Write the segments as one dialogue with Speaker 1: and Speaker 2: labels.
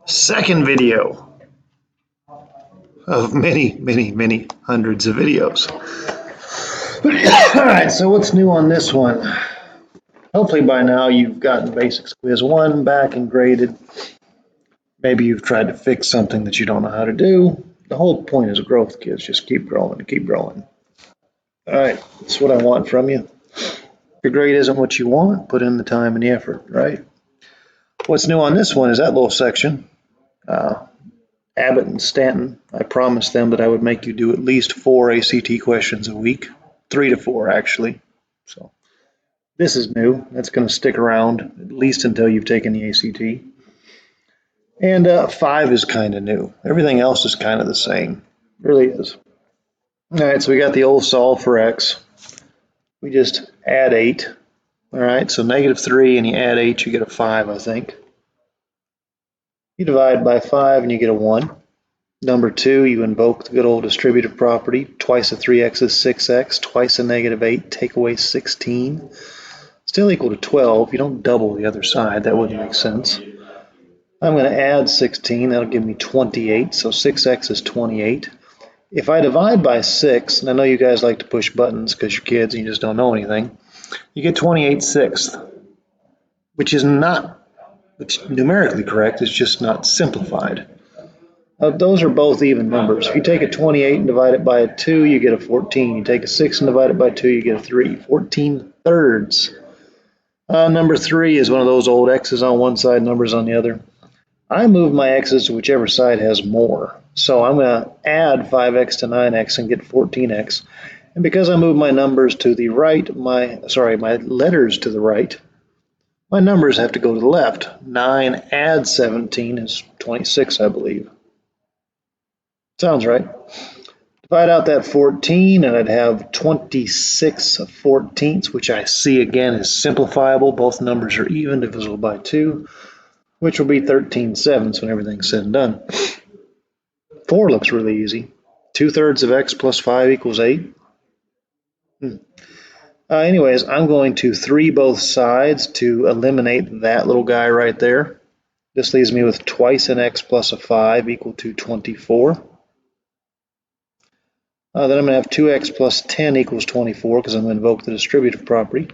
Speaker 1: Second video of many hundreds of videos. All right, so what's new on this one? Hopefully by now you've gotten Basics Quiz 1 back and graded. Maybe you've tried to fix something that you don't know how to do. The whole point is growth, kids. Just keep growing, keep growing. All right, that's what I want from you. If your grade isn't what you want, put in the time and the effort, right? What's new on this one is that little section. Abbott and Stanton, I promised them that I would make you do at least 4 ACT questions a week, 3 to 4 actually. So this is new. That's going to stick around at least until you've taken the ACT. And 5 is kind of new. Everything else is kind of the same. It really is. All right, so we got the old solve for x. We just add 8. All right, so -3 and you add 8, you get a 5, I think. You divide by 5 and you get a 1. Number 2, you invoke the good old distributive property. Twice a 3x is 6x. Twice a -8, take away 16. Still equal to 12. You don't double the other side. That wouldn't make sense. I'm going to add 16. That'll give me 28. So 6x is 28. If I divide by 6, and I know you guys like to push buttons because you're kids and you just don't know anything, you get 28/6, which is not numerically correct. It's just not simplified. Those are both even numbers. If you take a 28 and divide it by a 2, you get a 14. You take a 6 and divide it by 2, you get a 3. 14/3. Number 3 is one of those old x's on one side, numbers on the other. I move my x's to whichever side has more. So I'm going to add 5x to 9x and get 14x. And because I move my numbers to the right, my letters to the right, my numbers have to go to the left. 9 add 17 is 26, I believe. Sounds right. Divide out that 14 and I'd have 26/14, which I see again is simplifiable. Both numbers are even, divisible by 2, which will be 13/7 when everything's said and done. 4 looks really easy. 2/3 of x plus 5 equals 8. Anyways, I'm going to 3 both sides to eliminate that little guy right there. This leaves me with twice an x plus a 5 equal to 24. Then I'm going to have 2x plus 10 equals 24 because I'm going to invoke the distributive property.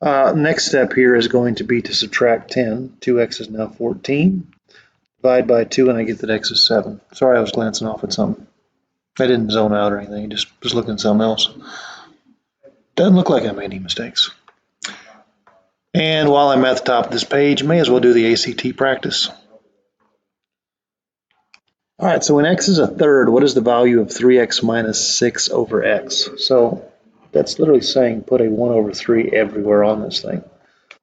Speaker 1: Next step here is going to be to subtract 10. 2x is now 14. Divide by 2 and I get that x is 7. Sorry, I was glancing off at something. I didn't zone out or anything, I just was looking at something else. Doesn't look like I made any mistakes. And while I'm at the top of this page, may as well do the ACT practice. All right, so when x is a third, what is the value of 3x minus 6 over x? So that's literally saying put a 1 over 3 everywhere on this thing.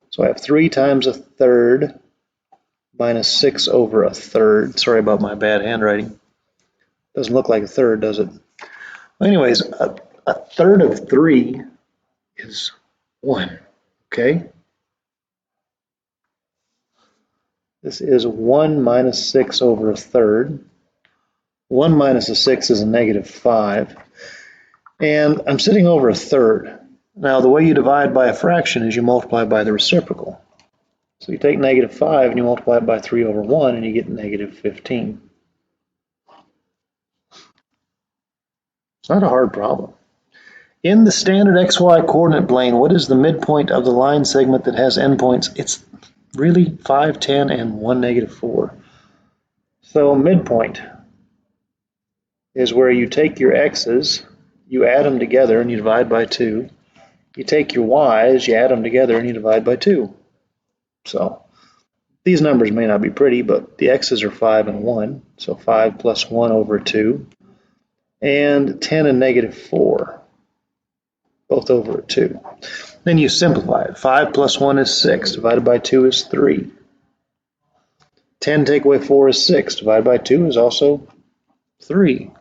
Speaker 1: So I have 3 times a third minus 6 over a third. Sorry about my bad handwriting. Doesn't look like a third, does it? Well, anyways, a third of 3 is 1, okay? This is 1 minus 6 over a third. 1 minus a 6 is a -5. And I'm sitting over a third. Now, the way you divide by a fraction is you multiply by the reciprocal. So you take -5 and you multiply it by 3 over 1 and you get -15. It's not a hard problem. In the standard XY coordinate plane, what is the midpoint of the line segment that has endpoints? It's really 5, 10, and 1, -4. So midpoint is where you take your x's, you add them together and you divide by 2. You take your y's, you add them together and you divide by 2. So these numbers may not be pretty, but the x's are 5 and 1. So 5 plus 1 over 2. And 10 and -4, both over 2. Then you simplify it. 5 plus 1 is 6, divided by 2 is 3. 10 take away 4 is 6, divided by 2 is also 3.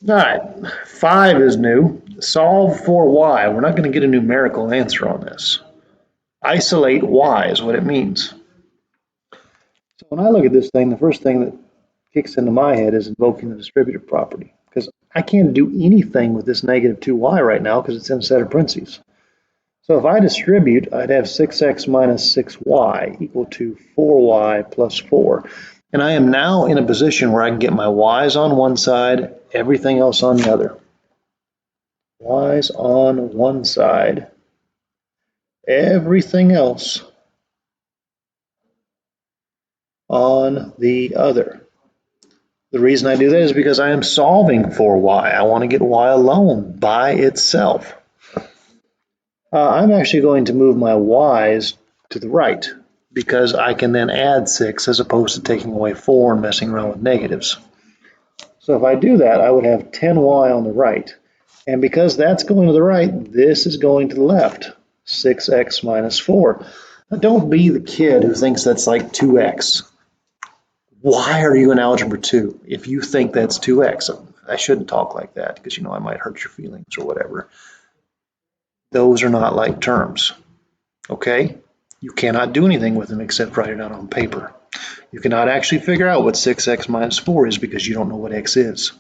Speaker 1: All right, 5 is new. Solve for y. We're not going to get a numerical answer on this. Isolate y is what it means. So when I look at this thing, the first thing that kicks into my head is invoking the distributive property, because I can't do anything with this -2y right now because it's in a set of parentheses. So if I distribute, I'd have 6x minus 6y equal to 4y plus 4. And I am now in a position where I can get my y's on one side, everything else on the other. Y's on one side, everything else on the other. The reason I do that is because I am solving for y. I want to get y alone by itself. I'm actually going to move my y's to the right because I can then add 6 as opposed to taking away 4 and messing around with negatives. So if I do that, I would have 10y on the right. And because that's going to the right, this is going to the left, 6x minus 4. Now don't be the kid who thinks that's like 2x. Why are you in Algebra 2 if you think that's 2x? I shouldn't talk like that because, I might hurt your feelings or whatever. Those are not like terms, okay? You cannot do anything with them except write it out on paper. You cannot actually figure out what 6x minus 4 is because you don't know what x is.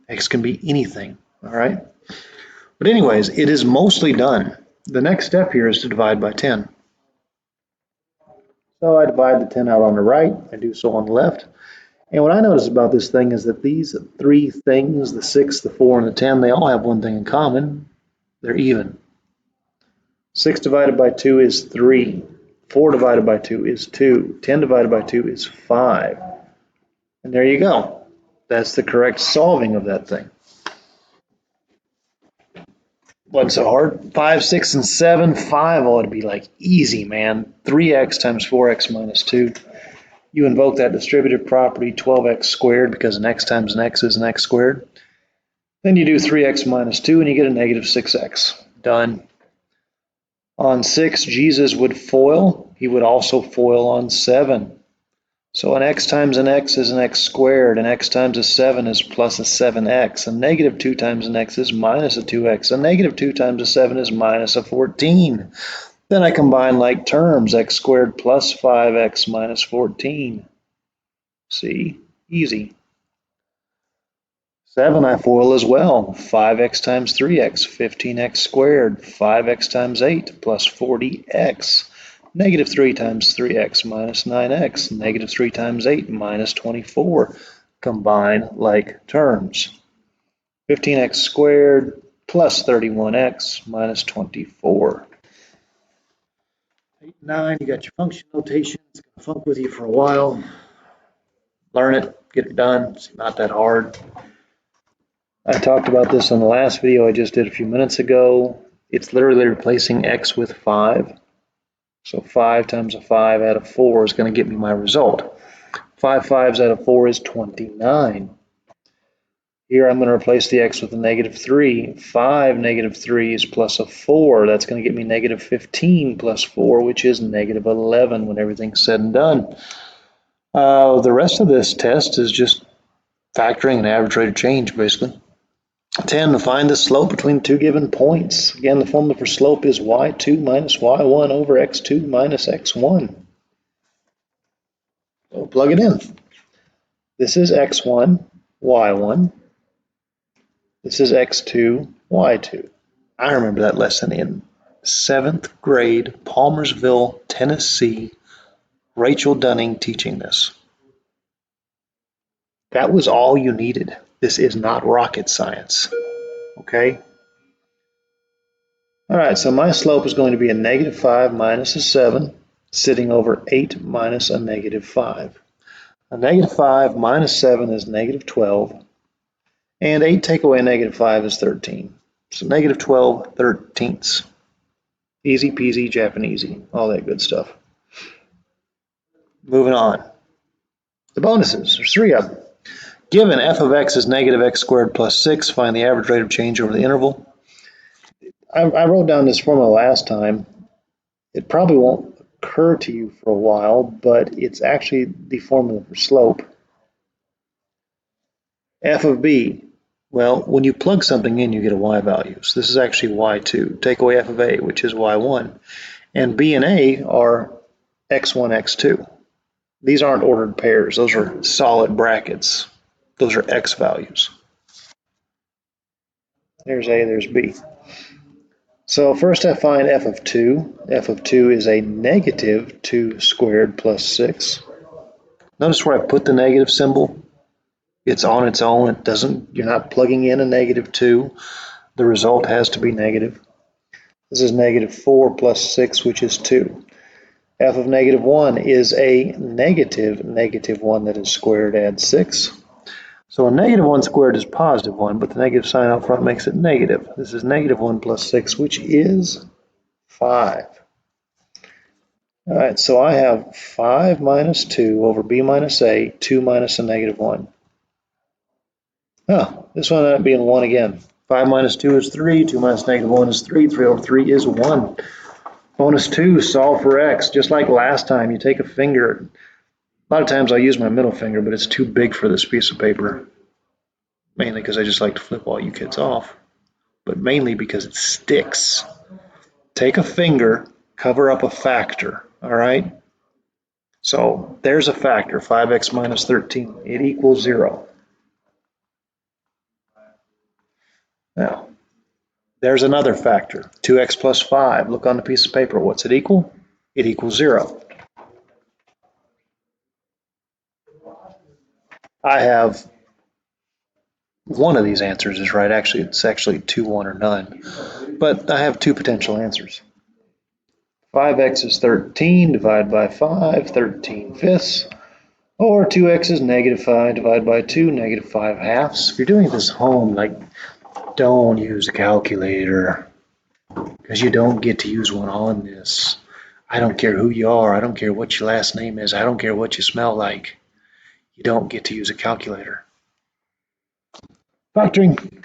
Speaker 1: X can be anything, all right? But anyways, it is mostly done. The next step here is to divide by 10. So I divide the 10 out on the right, I do so on the left. And what I notice about this thing is that these three things, the 6, the 4, and the 10, they all have one thing in common. They're even. 6 divided by 2 is 3. 4 divided by 2 is 2. 10 divided by 2 is 5. And there you go. That's the correct solving of that thing. Wasn't so hard. 5, 6, and 7. 5 ought to be like easy, man. 3x times 4x minus 2. You invoke that distributive property 12x squared because an x times an x is an x squared. Then you do 3x minus 2 and you get a negative 6x. Done. On 6, Jesus would FOIL. He would also FOIL on 7. So an x times an x is an x squared, and x times a 7 is plus a 7x, and negative 2 times an x is minus a 2x, and negative 2 times a 7 is minus a 14. Then I combine like terms, x squared plus 5x minus 14. See? Easy. 7 I FOIL as well. 5x times 3x, 15x squared. 5x times 8 plus 40x. Negative 3 times 3x minus 9x. Negative 3 times 8 minus 24. Combine like terms. 15x squared plus 31x minus 24. 8, 9, you got your function notation. It's going to funk with you for a while. Learn it, get it done. It's not that hard. I talked about this on the last video I just did a few minutes ago. It's literally replacing x with 5. So 5 times a 5 out of 4 is going to get me my result. 5 5s out of 4 is 29. Here I'm going to replace the x with a negative 3. 5 negative 3s plus a 4. That's going to get me negative 15 plus 4, which is negative 11 when everything's said and done. The rest of this test is just factoring an average rate of change, basically. 10, to find the slope between two given points. Again, the formula for slope is y2 minus y1 over x2 minus x1. So plug it in. This is x1, y1. This is x2, y2. I remember that lesson in 7th grade, Palmersville, Tennessee. Rachel Dunning teaching this. That was all you needed. This is not rocket science. Okay? All right, so my slope is going to be a negative 5 minus a 7, sitting over 8 minus a negative 5. A negative 5 minus 7 is negative 12, and 8 take away negative 5 is 13. So negative 12 thirteenths. Easy peasy Japanesey, all that good stuff. Moving on. The bonuses, there's 3 of them. Given f of x is negative x squared plus 6, find the average rate of change over the interval. I wrote down this formula last time. It probably won't occur to you for a while, but it's actually the formula for slope. F of b, well, when you plug something in, you get a y value. So this is actually y2. Take away f of a, which is y1. And b and a are x1, x2. These aren't ordered pairs. Those are solid brackets. Those are x values. There's a, there's b. So first I find f of 2. F of 2 is a negative 2 squared plus 6. Notice where I put the negative symbol. It's on its own. It doesn't, you're not plugging in a negative 2. The result has to be negative. This is negative 4 plus 6, which is 2. F of negative 1 is a negative 1 that is squared, add 6. So a negative 1 squared is positive 1, but the negative sign out front makes it negative. This is negative 1 plus 6, which is 5. All right, so I have 5 minus 2 over b minus a, 2 minus a negative 1. Oh, this one ended up being 1 again. 5 minus 2 is 3, 2 minus negative 1 is 3, 3 over 3 is 1. Bonus 2, solve for x. Just like last time, you take a finger. A lot of times I use my middle finger, but it's too big for this piece of paper. Mainly because I just like to flip all you kids off, but mainly because it sticks. Take a finger, cover up a factor, all right? So there's a factor, 5x minus 13. It equals 0. Now, there's another factor, 2x plus 5. Look on the piece of paper. What's it equal? It equals 0. I have one of these answers is right. Actually, it's actually 2, 1, or none. But I have two potential answers. 5x is 13 divided by 5, 13 fifths. Or 2x is negative 5 divided by 2, negative 5 halves. If you're doing this home, don't use a calculator, because you don't get to use one on this. I don't care who you are. I don't care what your last name is. I don't care what you smell like. You don't get to use a calculator. Factoring.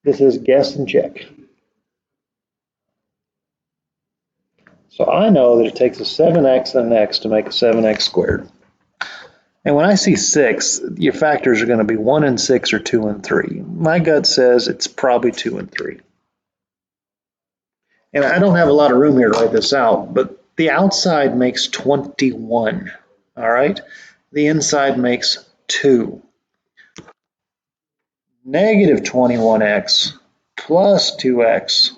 Speaker 1: This is guess and check. So I know that it takes a 7x and an x to make a 7x squared. And when I see 6, your factors are going to be 1 and 6 or 2 and 3. My gut says it's probably 2 and 3. And I don't have a lot of room here to write this out, but the outside makes 21, all right? The inside makes 2. Negative 21x plus 2x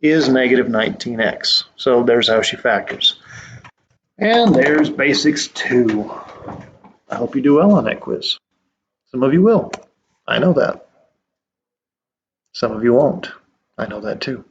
Speaker 1: is negative 19x. So there's how she factors. And there's basics 2. I hope you do well on that quiz. Some of you will. I know that. Some of you won't. I know that too.